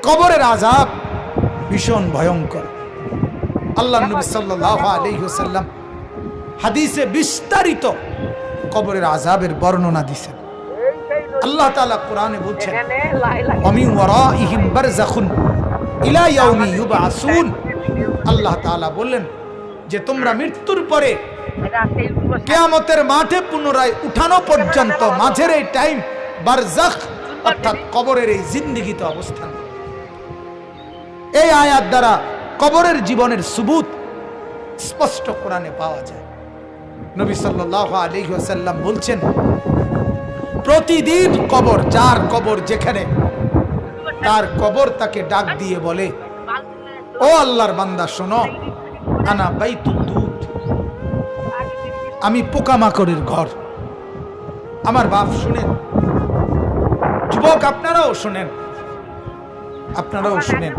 কবরের আযাব ভীষণ ভয়ঙ্কর। আল্লাহ নবী সাল্লাল্লাহু আলাইহি ওয়াসাল্লাম হাদিসে বিস্তারিত কবরের আযাবের বর্ণনা দিয়েছেন। আল্লাহ তাআলা কোরআনে বলছেন, ওয়ামিন ওয়ারাইহিম বারযাখুন ইলা ইয়াউমি ইউবআসুন। আল্লাহ তাআলা বললেন যে তোমরা মৃত্যুর পরে কিয়ামতের মাঠে পুনরায় উঠানো পর্যন্ত মাঝের এই টাইম বারযাখ অর্থাৎ কবরের এই জিন্দেগিতে অবস্থান। এই আয়াত দ্বারা কবরের জীবনের সুবুত স্পষ্ট কোরআনে পাওয়া যায়। নবী সাল্লাল্লাহু আলাইহি ওয়াসাল্লাম বলছেন, প্রতিদিন কবর, যার কবর যেখানে, তার কবর তাকে ডাক দিয়ে বলে, ও আল্লাহর বান্দা শোনো, আনা বাইতুদ দুদ, আমি পোকামাকড়ের ঘর। আমার বাপ শুনেন, যুবক আপনারাও শুনেন, আপনারাও শুনেন।